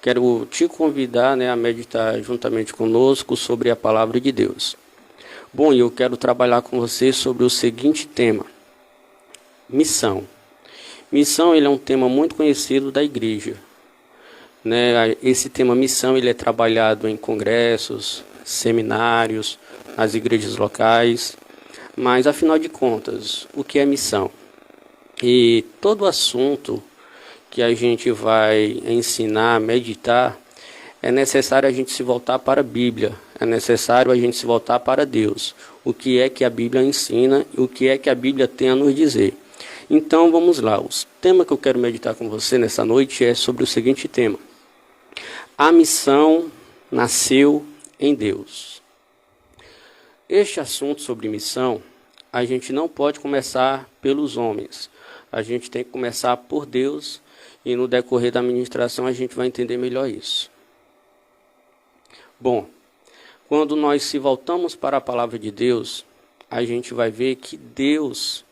quero te convidar, a meditar juntamente conosco sobre a palavra de Deus. Bom, eu quero trabalhar com você sobre o seguinte tema: missão. Missão, ele é um tema muito conhecido da igreja. Esse tema missão, ele é trabalhado em congressos, seminários, nas igrejas locais. Mas, afinal de contas, o que é missão? E todo assunto que a gente vai ensinar, meditar, é necessário a gente se voltar para a Bíblia, é necessário a gente se voltar para Deus. O que é que a Bíblia ensina e o que é que a Bíblia tem a nos dizer. Então vamos lá, o tema que eu quero meditar com você nessa noite é sobre o seguinte tema: a missão nasceu em Deus. Este assunto sobre missão, a gente não pode começar pelos homens, a gente tem que começar por Deus, e no decorrer da ministração a gente vai entender melhor isso. Bom, quando nós se voltamos para a palavra de Deus, a gente vai ver que Deus,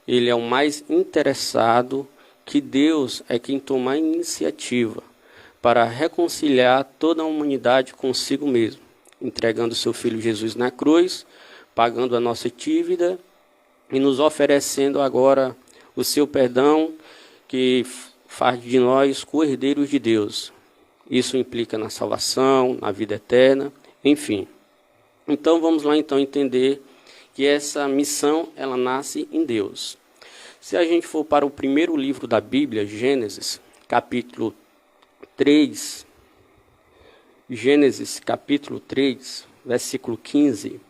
ele é o mais interessado, que Deus é quem toma a iniciativa para reconciliar toda a humanidade consigo mesmo, entregando seu Filho Jesus na cruz, pagando a nossa dívida e nos oferecendo agora o seu perdão, que faz de nós co-herdeiros de Deus. Isso implica na salvação, na vida eterna, enfim. Então vamos lá entender que essa missão, ela nasce em Deus. Se a gente for para o primeiro livro da Bíblia, Gênesis, capítulo 3, versículo 15,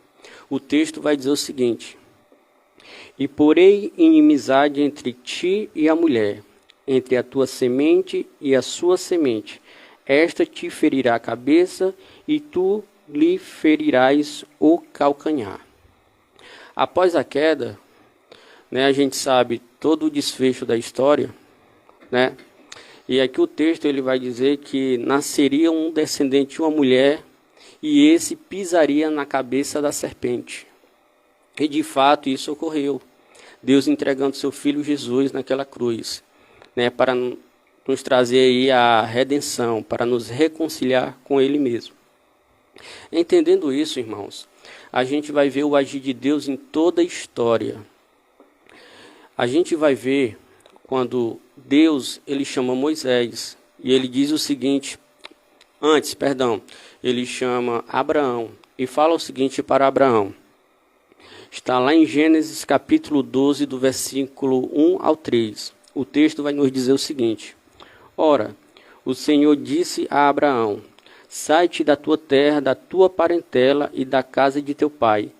o texto vai dizer o seguinte: e porei inimizade entre ti e a mulher, entre a tua semente e a sua semente. Esta te ferirá a cabeça e tu lhe ferirás o calcanhar. Após a queda, a gente sabe todo o desfecho da história, E aqui o texto ele vai dizer que nasceria um descendente de uma mulher e esse pisaria na cabeça da serpente. E de fato isso ocorreu. Deus entregando seu Filho Jesus naquela cruz, para nos trazer aí a redenção, para nos reconciliar com Ele mesmo. Entendendo isso, irmãos, a gente vai ver o agir de Deus em toda a história. A gente vai ver quando Deus ele chama Moisés e ele diz o seguinte, ele chama Abraão e fala o seguinte para Abraão. Está lá em Gênesis capítulo 12, do versículo 1 ao 3. O texto vai nos dizer o seguinte: ora, o Senhor disse a Abraão: sai-te da tua terra, da tua parentela e da casa de teu pai,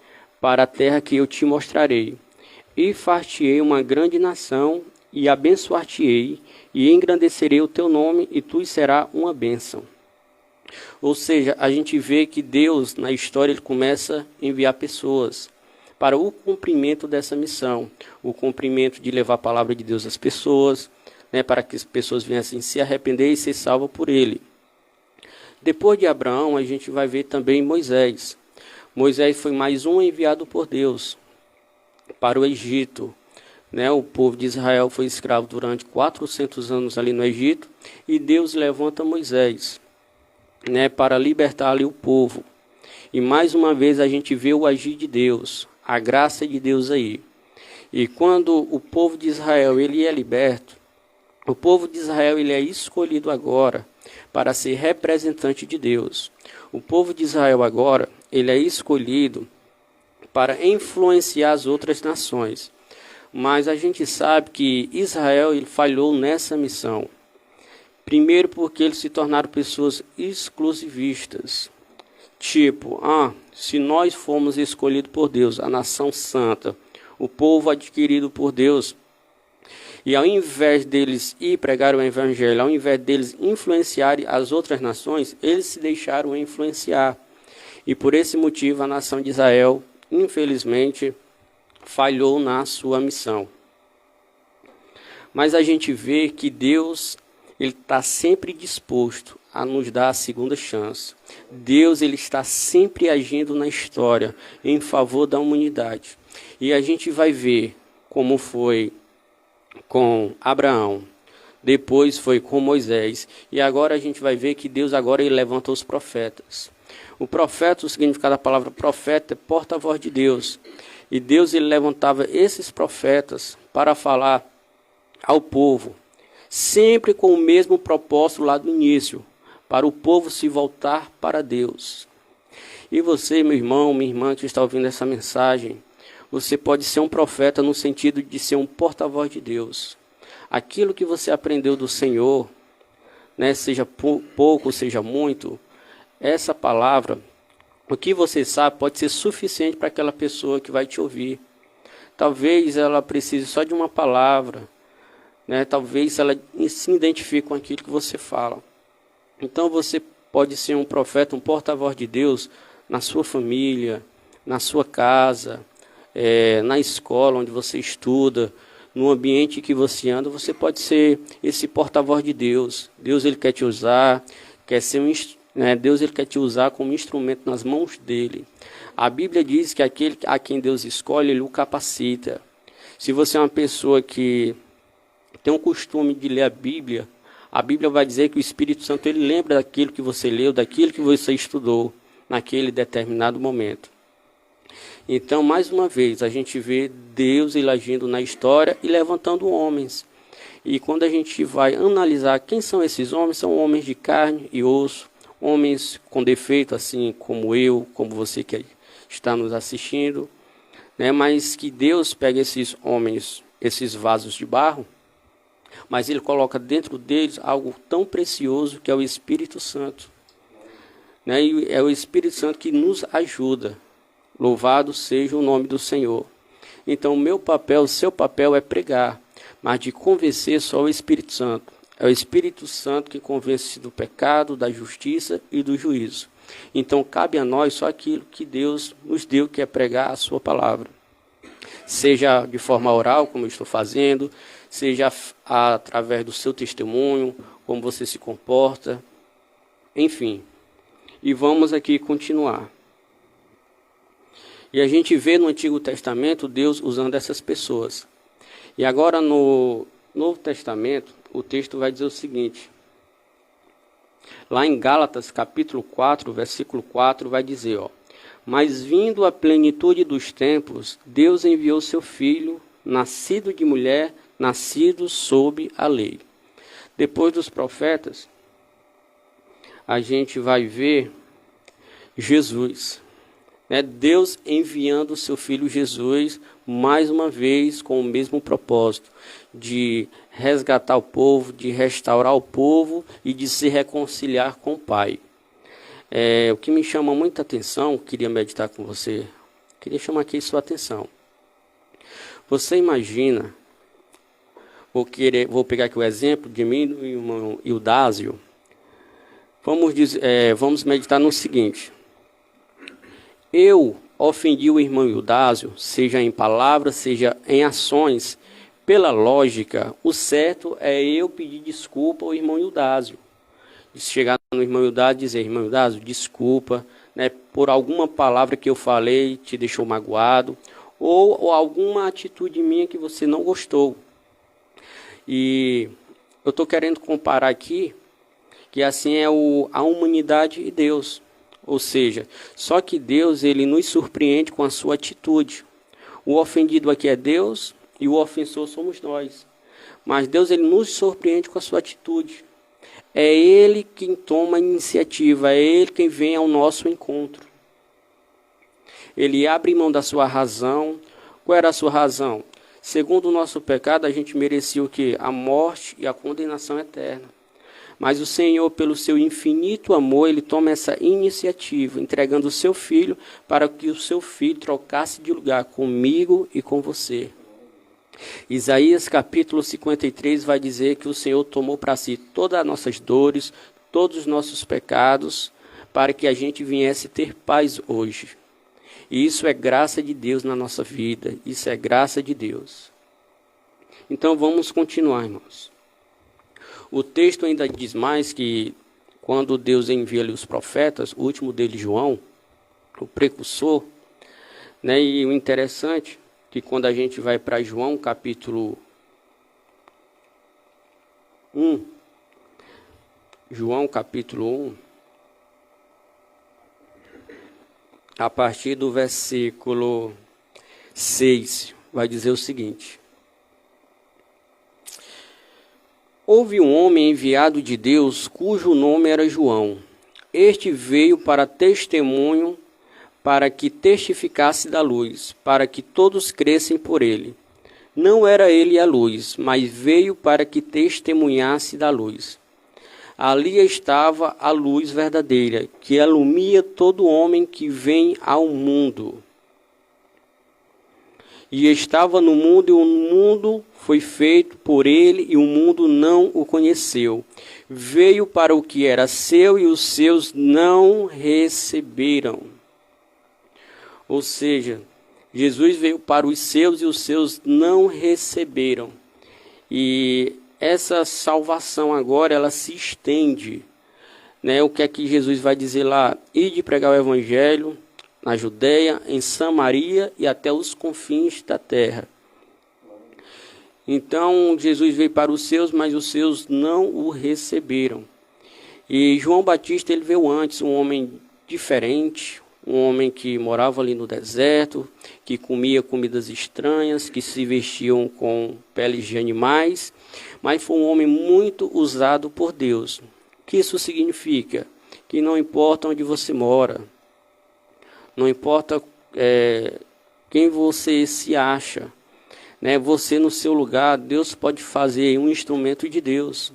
para a terra que eu te mostrarei. E far-te-ei uma grande nação, e abençoar-te-ei, e engrandecerei o teu nome, e tu serás uma bênção. Ou seja, a gente vê que Deus, na história, ele começa a enviar pessoas para o cumprimento dessa missão, o cumprimento de levar a palavra de Deus às pessoas, para que as pessoas viessem se arrepender e ser salvas por ele. Depois de Abraão, a gente vai ver também Moisés. Moisés foi mais um enviado por Deus para o Egito. O povo de Israel foi escravo durante 400 anos ali no Egito, e Deus levanta Moisés, para libertar ali o povo. E mais uma vez a gente vê o agir de Deus, a graça de Deus aí. E quando o povo de Israel ele é liberto, o povo de Israel ele é escolhido agora para ser representante de Deus. O povo de Israel agora ele é escolhido para influenciar as outras nações. Mas a gente sabe que Israel ele falhou nessa missão. Primeiro porque eles se tornaram pessoas exclusivistas. Tipo, se nós fomos escolhidos por Deus, a nação santa, o povo adquirido por Deus, e ao invés deles ir pregar o evangelho, ao invés deles influenciarem as outras nações, eles se deixaram influenciar. E por esse motivo a nação de Israel, infelizmente, falhou na sua missão. Mas a gente vê que Deus ele está sempre disposto a nos dar a segunda chance. Deus ele está sempre agindo na história em favor da humanidade. E a gente vai ver como foi com Abraão, depois foi com Moisés, e agora a gente vai ver que Deus agora ele levanta os profetas. O profeta, o significado da palavra profeta é porta-voz de Deus. E Deus ele levantava esses profetas para falar ao povo, sempre com o mesmo propósito lá do início, para o povo se voltar para Deus. E você, meu irmão, minha irmã que está ouvindo essa mensagem, você pode ser um profeta no sentido de ser um porta-voz de Deus. Aquilo que você aprendeu do Senhor, né, seja pouco, seja muito, essa palavra, o que você sabe pode ser suficiente para aquela pessoa que vai te ouvir. Talvez ela precise só de uma palavra, né? Talvez ela se identifique com aquilo que você fala. Então você pode ser um profeta, um porta-voz de Deus na sua família, na sua casa, na escola onde você estuda, no ambiente que você anda. Você pode ser esse porta-voz de Deus. Deus ele quer te usar, quer ser Deus ele quer te usar como instrumento nas mãos dele. A Bíblia diz que aquele a quem Deus escolhe, ele o capacita. Se você é uma pessoa que tem o costume de ler a Bíblia vai dizer que o Espírito Santo ele lembra daquilo que você leu, daquilo que você estudou naquele determinado momento. Então, mais uma vez, a gente vê Deus ele agindo na história e levantando homens. E quando a gente vai analisar quem são esses homens, são homens de carne e osso, homens com defeito, assim como eu, como você que está nos assistindo, né? Mas que Deus pega esses homens, esses vasos de barro, mas ele coloca dentro deles algo tão precioso que é o Espírito Santo, né? E é o Espírito Santo que nos ajuda. Louvado seja o nome do Senhor. Então o meu papel, o seu papel é pregar, mas de convencer só o Espírito Santo. É o Espírito Santo que convence do pecado, da justiça e do juízo. Então cabe a nós só aquilo que Deus nos deu, que é pregar a sua palavra. Seja de forma oral, como eu estou fazendo, seja através do seu testemunho, como você se comporta, enfim. E vamos aqui continuar. E a gente vê no Antigo Testamento Deus usando essas pessoas. E agora no Novo Testamento, o texto vai dizer o seguinte. Lá em Gálatas, capítulo 4, versículo 4, vai dizer, mas vindo a plenitude dos tempos, Deus enviou seu Filho, nascido de mulher, nascido sob a lei. Depois dos profetas, a gente vai ver Jesus. Deus enviando o seu Filho Jesus, mais uma vez, com o mesmo propósito, de resgatar o povo, de restaurar o povo e de se reconciliar com o Pai. O que me chama muita atenção, queria meditar com você, queria chamar aqui sua atenção. Você imagina, vou pegar aqui o exemplo de mim e o irmão Ildásio. Vamos meditar no seguinte. Eu ofendi o irmão Ildásio, seja em palavras, seja em ações. Pela lógica, o certo é eu pedir desculpa ao irmão Ildásio. Chegar no irmão Ildásio e dizer, irmão Ildásio, desculpa, por alguma palavra que eu falei te deixou magoado, ou alguma atitude minha que você não gostou. E eu estou querendo comparar aqui que assim é a humanidade e Deus. Ou seja, só que Deus ele nos surpreende com a sua atitude. O ofendido aqui é Deus e o ofensor somos nós. Mas Deus ele nos surpreende com a sua atitude. É Ele quem toma a iniciativa, é Ele quem vem ao nosso encontro. Ele abre mão da sua razão. Qual era a sua razão? Segundo o nosso pecado, a gente merecia o quê? A morte e a condenação eterna. Mas o Senhor, pelo seu infinito amor, Ele toma essa iniciativa, entregando o seu Filho para que o seu Filho trocasse de lugar comigo e com você. Isaías capítulo 53 vai dizer que o Senhor tomou para si todas as nossas dores, todos os nossos pecados, para que a gente viesse ter paz hoje. E isso é graça de Deus na nossa vida, isso é graça de Deus. Então vamos continuar, irmãos. O texto ainda diz mais que quando Deus envia ali os profetas, o último deles João, o precursor, e o interessante que quando a gente vai para João capítulo 1. João capítulo 1. A partir do versículo 6, vai dizer o seguinte: Houve um homem enviado de Deus, cujo nome era João. Este veio para testemunho, para que testificasse da luz, para que todos crescem por ele. Não era ele a luz, mas veio para que testemunhasse da luz. Ali estava a luz verdadeira, que alumia todo homem que vem ao mundo. E estava no mundo, e o mundo foi feito por ele, e o mundo não o conheceu. Veio para o que era seu, e os seus não receberam. Ou seja, Jesus veio para os seus, e os seus não receberam. E essa salvação agora, ela se estende, né? O que é que Jesus vai dizer lá? Ide pregar o evangelho na Judeia, em Samaria e até os confins da terra. Então, Jesus veio para os seus, mas os seus não o receberam. E João Batista, ele veio antes, um homem diferente, um homem que morava ali no deserto, que comia comidas estranhas, que se vestiam com peles de animais, mas foi um homem muito usado por Deus. O que isso significa? Que não importa onde você mora, não importa quem você se acha, né? Você no seu lugar, Deus pode fazer um instrumento de Deus.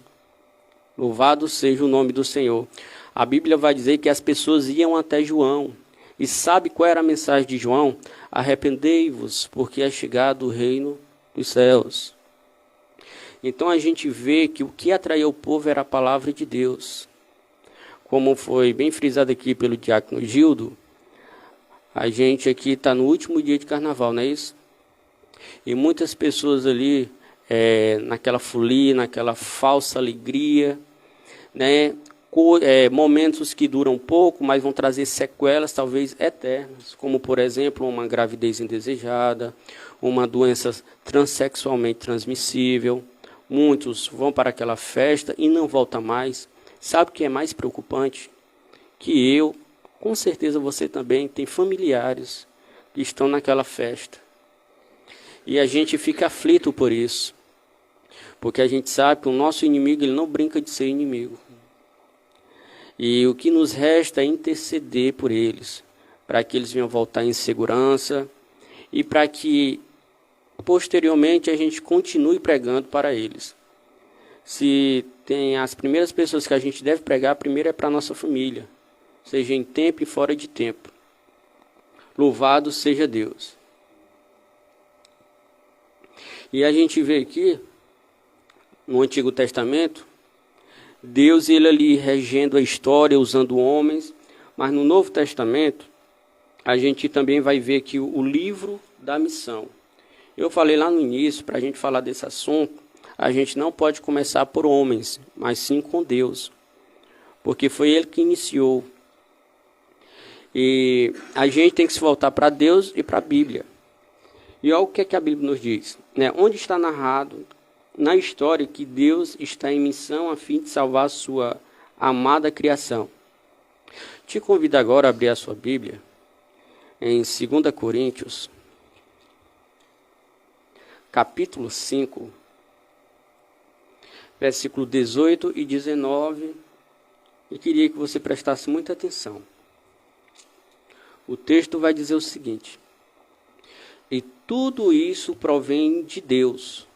Louvado seja o nome do Senhor. A Bíblia vai dizer que as pessoas iam até João. E sabe qual era a mensagem de João? Arrependei-vos, porque é chegado o reino dos céus. Então a gente vê que o que atraía o povo era a palavra de Deus. Como foi bem frisado aqui pelo diácono Gildo, a gente aqui está no último dia de carnaval, não é isso? E muitas pessoas ali, naquela folia, naquela falsa alegria, né? Momentos que duram pouco, mas vão trazer sequelas talvez eternas, como por exemplo uma gravidez indesejada, uma doença transexualmente transmissível. Muitos vão para aquela festa e não voltam mais. Sabe o que é mais preocupante? Que eu, com certeza você também, tem familiares que estão naquela festa. E a gente fica aflito por isso, porque a gente sabe que o nosso inimigo, ele não brinca de ser inimigo. E o que nos resta é interceder por eles, para que eles venham voltar em segurança e para que posteriormente a gente continue pregando para eles. Se tem as primeiras pessoas que a gente deve pregar, primeiro é para a nossa família, seja em tempo e fora de tempo. Louvado seja Deus. E a gente vê aqui, no Antigo Testamento, Deus ele ali regendo a história, usando homens, mas no Novo Testamento a gente também vai ver que o livro da missão. Eu falei lá no início, para a gente falar desse assunto, a gente não pode começar por homens, mas sim com Deus, porque foi Ele que iniciou. E a gente tem que se voltar para Deus e para a Bíblia. E olha o que é que a Bíblia nos diz, né? Onde está narrado na história que Deus está em missão a fim de salvar a sua amada criação. Te convido agora a abrir a sua Bíblia em 2 Coríntios, capítulo 5, versículo 18 e 19, e queria que você prestasse muita atenção. O texto vai dizer o seguinte: E tudo isso provém de Deus,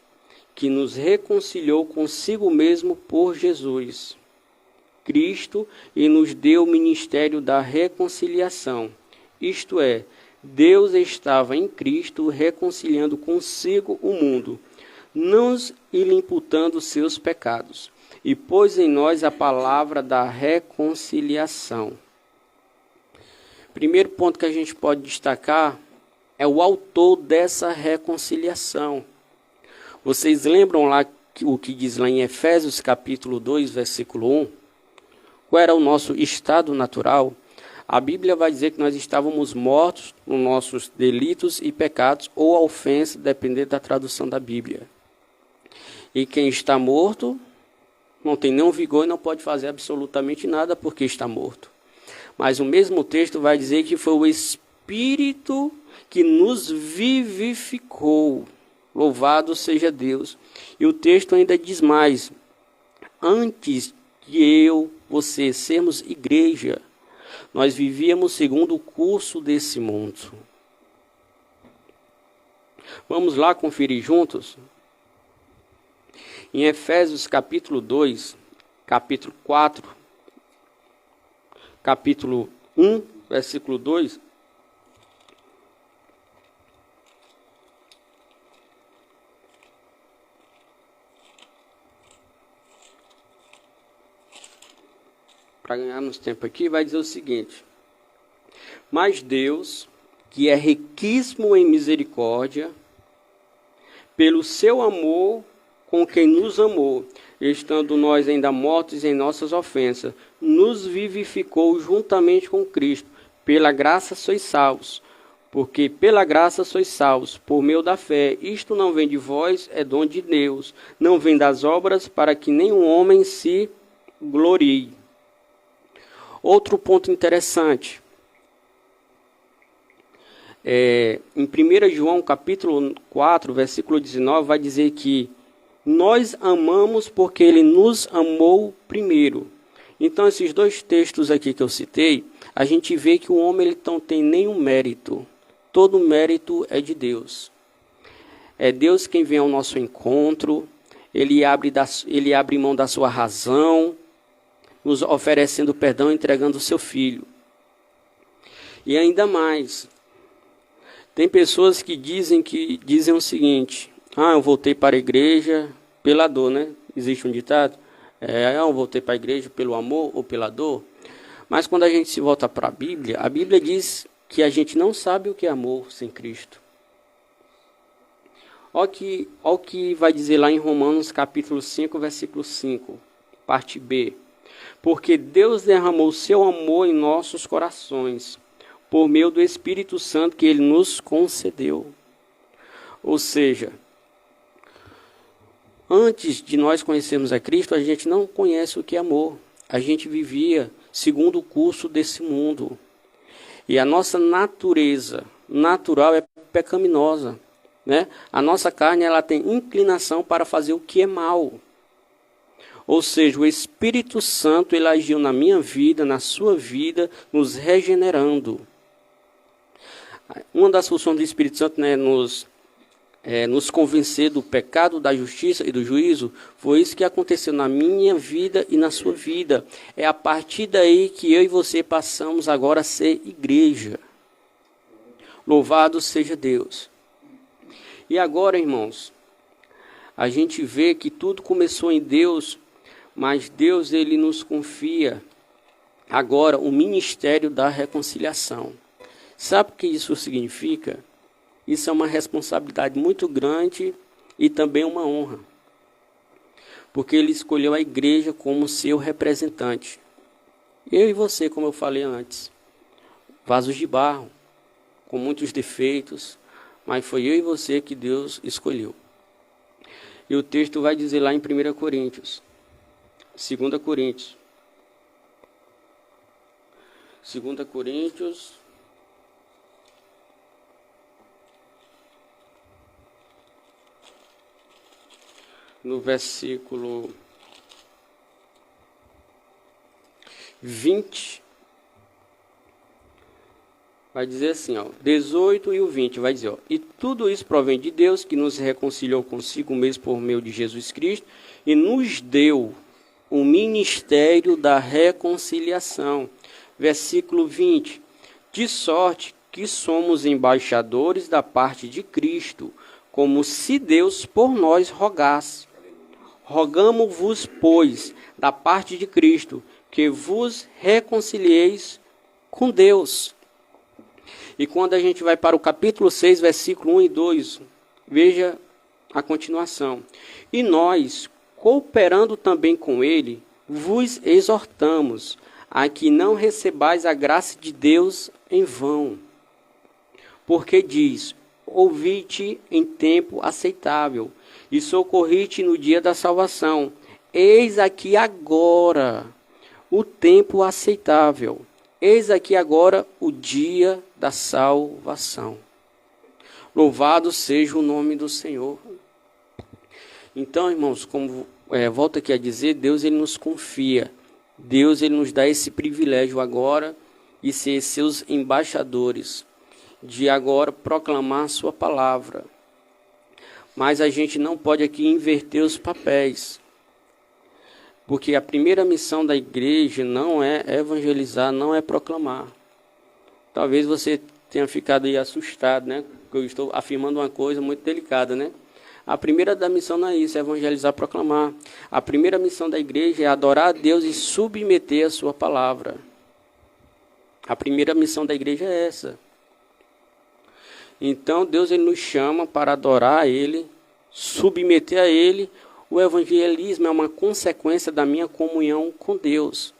que nos reconciliou consigo mesmo por Jesus Cristo e nos deu o ministério da reconciliação. Isto é, Deus estava em Cristo reconciliando consigo o mundo, não lhe imputando seus pecados, e pôs em nós a palavra da reconciliação. Primeiro ponto que a gente pode destacar é o autor dessa reconciliação. Vocês lembram lá o que diz lá em Efésios capítulo 2, versículo 1? Qual era o nosso estado natural? A Bíblia vai dizer que nós estávamos mortos nos nossos delitos e pecados, ou ofensa, dependendo da tradução da Bíblia. E quem está morto não tem nenhum vigor e não pode fazer absolutamente nada porque está morto. Mas o mesmo texto vai dizer que foi o Espírito que nos vivificou. Louvado seja Deus. E o texto ainda diz mais: antes de eu, você, sermos igreja, nós vivíamos segundo o curso desse mundo. Vamos lá conferir juntos? Em Efésios capítulo 2, capítulo 4, capítulo 1, versículo 2. Para ganharmos tempo aqui, vai dizer o seguinte: mas Deus, que é riquíssimo em misericórdia, pelo seu amor com quem nos amou, estando nós ainda mortos em nossas ofensas, nos vivificou juntamente com Cristo. Pela graça sois salvos, porque pela graça sois salvos, por meio da fé. Isto não vem de vós, é dom de Deus. Não vem das obras, para que nenhum homem se glorie. Outro ponto interessante. Em 1 João capítulo 4, versículo 19, vai dizer que nós amamos porque ele nos amou primeiro. Então, esses dois textos aqui que eu citei, a gente vê que o homem ele não tem nenhum mérito. Todo mérito é de Deus. É Deus quem vem ao nosso encontro, ele abre mão da sua razão, nos oferecendo perdão, entregando o seu filho. E ainda mais, tem pessoas que dizem o seguinte: eu voltei para a igreja pela dor, né? Existe um ditado, eu voltei para a igreja pelo amor ou pela dor. Mas quando a gente se volta para a Bíblia diz que a gente não sabe o que é amor sem Cristo. Olha o que vai dizer lá em Romanos capítulo 5, versículo 5, parte B. Porque Deus derramou o seu amor em nossos corações, por meio do Espírito Santo que ele nos concedeu. Ou seja, antes de nós conhecermos a Cristo, a gente não conhece o que é amor. A gente vivia segundo o curso desse mundo. E a nossa natureza natural é pecaminosa, né? A nossa carne ela tem inclinação para fazer o que é mal. Ou seja, o Espírito Santo ele agiu na minha vida, na sua vida, nos regenerando. Uma das funções do Espírito Santo, né, nos convencer do pecado, da justiça e do juízo. Foi isso que aconteceu na minha vida e na sua vida. É a partir daí que eu e você passamos agora a ser igreja. Louvado seja Deus. E agora, irmãos, a gente vê que tudo começou em Deus, mas Deus ele nos confia agora o ministério da reconciliação. Sabe o que isso significa? Isso é uma responsabilidade muito grande e também uma honra. Porque ele escolheu a igreja como seu representante. Eu e você, como eu falei antes, vasos de barro, com muitos defeitos, mas foi eu e você que Deus escolheu. E o texto vai dizer lá em 1 Coríntios, 2 Coríntios, no versículo 20, vai dizer assim, 18 e o 20, vai dizer, e tudo isso provém de Deus, que nos reconciliou consigo mesmo por meio de Jesus Cristo, e nos deu o ministério da reconciliação. Versículo 20, de sorte que somos embaixadores da parte de Cristo, como se Deus por nós rogasse. Rogamo-vos, pois, da parte de Cristo, que vos reconcilieis com Deus. E quando a gente vai para o capítulo 6, versículo 1 e 2, veja a continuação. E nós, cooperando também com ele, vos exortamos a que não recebais a graça de Deus em vão. Porque diz, ouvi-te em tempo aceitável, e socorri-te no dia da salvação. Eis aqui agora o tempo aceitável. Eis aqui agora o dia da salvação. Louvado seja o nome do Senhor. Então, irmãos, como volto aqui a dizer, Deus ele nos confia. Deus ele nos dá esse privilégio agora de ser seus embaixadores, de agora proclamar a sua palavra. Mas a gente não pode aqui inverter os papéis. Porque a primeira missão da igreja não é evangelizar, não é proclamar. Talvez você tenha ficado aí assustado, né? Porque eu estou afirmando uma coisa muito delicada, né? A primeira da missão não é isso, é evangelizar, proclamar. A primeira missão da igreja é adorar a Deus e submeter a sua palavra. A primeira missão da igreja é essa. Então Deus ele nos chama para adorar a Ele, submeter a Ele. O evangelismo é uma consequência da minha comunhão com Deus.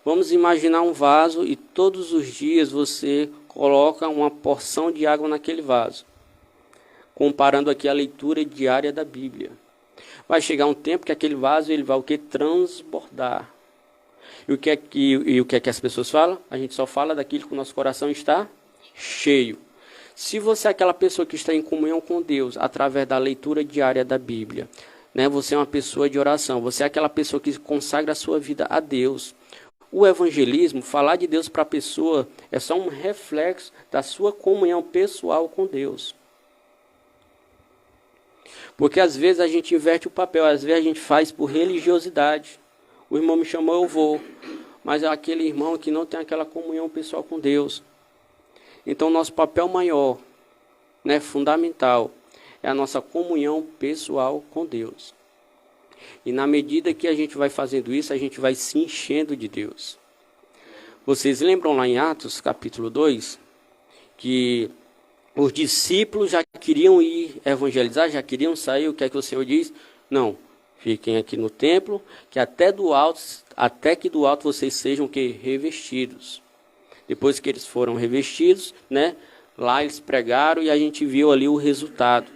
Vamos imaginar um vaso e todos os dias você coloca uma porção de água naquele vaso. Comparando aqui a leitura diária da Bíblia. Vai chegar um tempo que aquele vaso ele vai o que? Transbordar. E o que é que as pessoas falam? A gente só fala daquilo que o nosso coração está cheio. Se você é aquela pessoa que está em comunhão com Deus através da leitura diária da Bíblia, né? Você é uma pessoa de oração, você é aquela pessoa que consagra a sua vida a Deus. O evangelismo, falar de Deus para a pessoa, é só um reflexo da sua comunhão pessoal com Deus. Porque às vezes a gente inverte o papel, às vezes a gente faz por religiosidade. O irmão me chamou, eu vou. Mas é aquele irmão que não tem aquela comunhão pessoal com Deus. Então nosso papel maior, né, fundamental, é a nossa comunhão pessoal com Deus. E na medida que a gente vai fazendo isso, a gente vai se enchendo de Deus. Vocês lembram lá em Atos capítulo 2, que os discípulos já queriam ir evangelizar, já queriam sair. O que é que o Senhor diz? Não, fiquem aqui no templo, que até que do alto vocês sejam que revestidos. Depois que eles foram revestidos, né? Lá eles pregaram e a gente viu ali o resultado.